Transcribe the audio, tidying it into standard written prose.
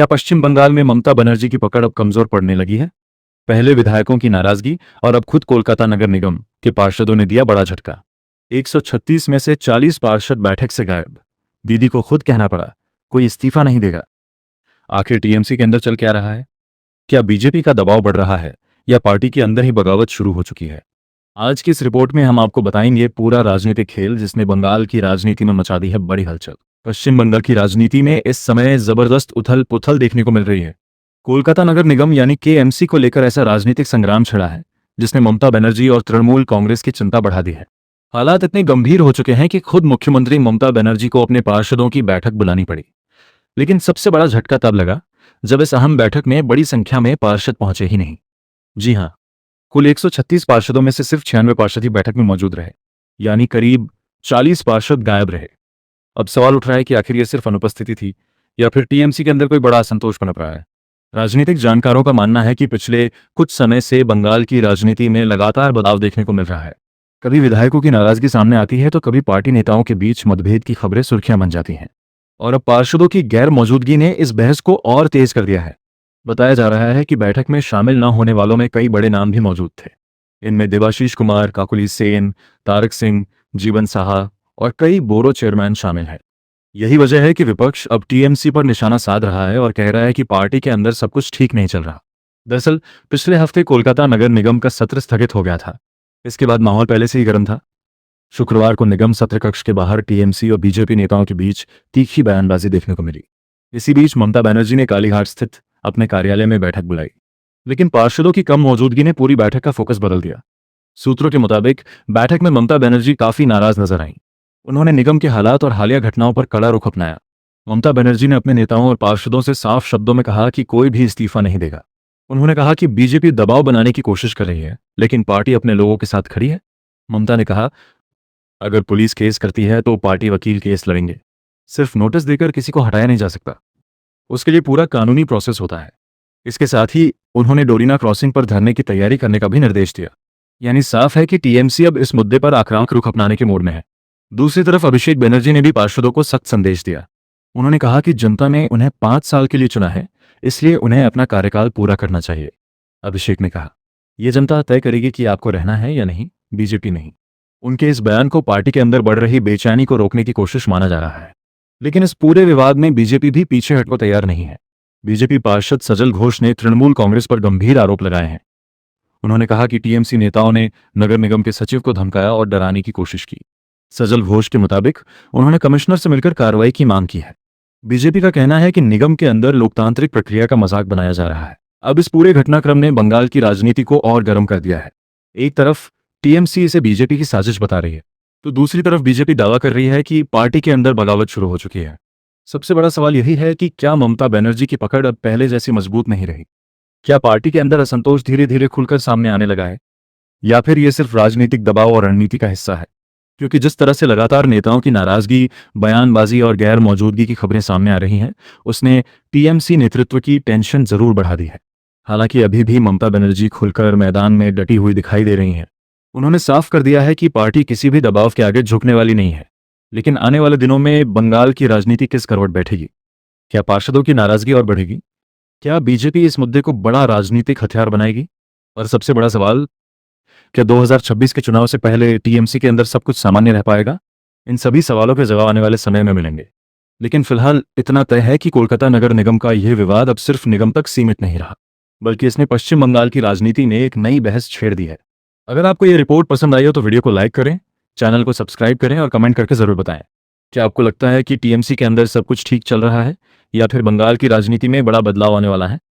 क्या पश्चिम बंगाल में ममता बनर्जी की पकड़ अब कमजोर पड़ने लगी है? पहले विधायकों की नाराजगी और अब खुद कोलकाता नगर निगम के पार्षदों ने दिया बड़ा झटका। 136 में से 40 पार्षद बैठक से गायब। दीदी को खुद कहना पड़ा, कोई इस्तीफा नहीं देगा। आखिर टीएमसी के अंदर चल क्या रहा है? क्या बीजेपी का दबाव बढ़ रहा है या पार्टी के अंदर ही बगावत शुरू हो चुकी है? आज की इस रिपोर्ट में हम आपको बताएंगे पूरा राजनीतिक खेल जिसने बंगाल की राजनीति में मचा दी है बड़ी हलचल। पश्चिम बंगाल की राजनीति में इस समय जबरदस्त उथल पुथल देखने को मिल रही है। कोलकाता नगर निगम यानी केएमसी को लेकर ऐसा राजनीतिक संग्राम छिड़ा है जिसने ममता बनर्जी और तृणमूल कांग्रेस की चिंता बढ़ा दी है। हालात इतने गंभीर हो चुके हैं कि खुद मुख्यमंत्री ममता बनर्जी को अपने पार्षदों की बैठक बुलानी पड़ी। लेकिन सबसे बड़ा झटका तब लगा जब इस अहम बैठक में बड़ी संख्या में पार्षद पहुंचे ही नहीं। जी हां, कुल 136 पार्षदों में से सिर्फ 96 पार्षद ही बैठक में मौजूद रहे, यानी करीब 40 पार्षद गायब रहे। अब सवाल उठ रहा है कि आखिर यह सिर्फ अनुपस्थिति थी या फिर टीएमसी के अंदर कोई बड़ा असंतोष पनप रहा है। राजनीतिक जानकारों का मानना है कि पिछले कुछ समय से बंगाल की राजनीति में लगातार बदलाव देखने को मिल रहा है। कभी विधायकों की नाराजगी सामने आती है तो कभी पार्टी नेताओं के बीच मतभेद की खबरें सुर्खियां बन जाती हैं। और अब पार्षदों की गैर मौजूदगी ने इस बहस को और तेज कर दिया है। बताया जा रहा है कि बैठक में शामिल न होने वालों में कई बड़े नाम भी मौजूद थे। इनमें देवाशीष कुमार, काकुली सेन, तारक सिंह, जीवन साहा और कई बोरो चेयरमैन शामिल हैं। यही वजह है कि विपक्ष अब टीएमसी पर निशाना साध रहा है और कह रहा है कि पार्टी के अंदर सब कुछ ठीक नहीं चल रहा। दरअसल पिछले हफ्ते कोलकाता नगर निगम का सत्र स्थगित हो गया था। इसके बाद माहौल पहले से ही गर्म था। शुक्रवार को निगम सत्र कक्ष के बाहर टीएमसी और बीजेपी नेताओं के बीच तीखी बयानबाजी देखने को मिली। इसी बीच ममता बनर्जी ने कालीघाट स्थित अपने कार्यालय में बैठक बुलाई, लेकिन पार्षदों की कम मौजूदगी ने पूरी बैठक का फोकस बदल दिया। सूत्रों के मुताबिक बैठक में ममता बनर्जी काफी नाराज नजर आईं। उन्होंने निगम के हालात और हालिया घटनाओं पर कड़ा रुख अपनाया। ममता बनर्जी ने अपने नेताओं और पार्षदों से साफ शब्दों में कहा कि कोई भी इस्तीफा नहीं देगा। उन्होंने कहा कि बीजेपी दबाव बनाने की कोशिश कर रही है, लेकिन पार्टी अपने लोगों के साथ खड़ी है। ममता ने कहा, अगर पुलिस केस करती है तो पार्टी वकील केस लड़ेंगे। सिर्फ नोटिस देकर किसी को हटाया नहीं जा सकता, उसके लिए पूरा कानूनी प्रोसेस होता है। इसके साथ ही उन्होंने डोरीना क्रॉसिंग पर धरने की तैयारी करने का भी निर्देश दिया। यानी साफ है कि टीएमसी अब इस मुद्दे पर आक्रामक रुख अपनाने के मोड में है। दूसरी तरफ अभिषेक बनर्जी ने भी पार्षदों को सख्त संदेश दिया। उन्होंने कहा कि जनता ने उन्हें 5 साल के लिए चुना है, इसलिए उन्हें अपना कार्यकाल पूरा करना चाहिए। अभिषेक ने कहा, यह जनता तय करेगी कि आपको रहना है या नहीं, बीजेपी नहीं। उनके इस बयान को पार्टी के अंदर बढ़ रही बेचैनी को रोकने की कोशिश माना जा रहा है। लेकिन इस पूरे विवाद में बीजेपी भी पीछे हटने को तैयार नहीं है। बीजेपी पार्षद सजल घोष ने तृणमूल कांग्रेस पर गंभीर आरोप लगाए हैं। उन्होंने कहा कि टीएमसी नेताओं ने नगर निगम के सचिव को धमकाया और डराने की कोशिश की। सजल घोष के मुताबिक उन्होंने कमिश्नर से मिलकर कार्रवाई की मांग की है। बीजेपी का कहना है कि निगम के अंदर लोकतांत्रिक प्रक्रिया का मजाक बनाया जा रहा है। अब इस पूरे घटनाक्रम ने बंगाल की राजनीति को और गर्म कर दिया है। एक तरफ टीएमसी इसे बीजेपी की साजिश बता रही है, तो दूसरी तरफ बीजेपी दावा कर रही है कि पार्टी के अंदर बगावत शुरू हो चुकी है। सबसे बड़ा सवाल यही है कि क्या ममता बनर्जी की पकड़ अब पहले जैसी मजबूत नहीं रही? क्या पार्टी के अंदर असंतोष धीरे धीरे खुलकर सामने आने लगा है, या फिर यह सिर्फ राजनीतिक दबाव और रणनीति का हिस्सा है? क्योंकि जिस तरह से लगातार नेताओं की नाराजगी, बयानबाजी और गैर मौजूदगी की खबरें सामने आ रही हैं, उसने टीएमसी नेतृत्व की टेंशन जरूर बढ़ा दी है। हालांकि अभी भी ममता बनर्जी खुलकर मैदान में डटी हुई दिखाई दे रही हैं। उन्होंने साफ कर दिया है कि पार्टी किसी भी दबाव के आगे झुकने वाली नहीं है। लेकिन आने वाले दिनों में बंगाल की राजनीति किस करवट बैठेगी? क्या पार्षदों की नाराजगी और बढ़ेगी? क्या बीजेपी इस मुद्दे को बड़ा राजनीतिक हथियार बनाएगी? और सबसे बड़ा सवाल, क्या 2026 के चुनाव से पहले टीएमसी के अंदर सब कुछ सामान्य रह पाएगा? इन सभी सवालों के जवाब आने वाले समय में मिलेंगे। लेकिन फिलहाल इतना तय है कि कोलकाता नगर निगम का यह विवाद अब सिर्फ निगम तक सीमित नहीं रहा, बल्कि इसने पश्चिम बंगाल की राजनीति में एक नई बहस छेड़ दी है। अगर आपको यह रिपोर्ट पसंद आई हो तो वीडियो को लाइक करें, चैनल को सब्सक्राइब करें और कमेंट करके जरूर बताएं। क्या आपको लगता है कि टीएमसी के अंदर सब कुछ ठीक चल रहा है या फिर बंगाल की राजनीति में बड़ा बदलाव आने वाला है?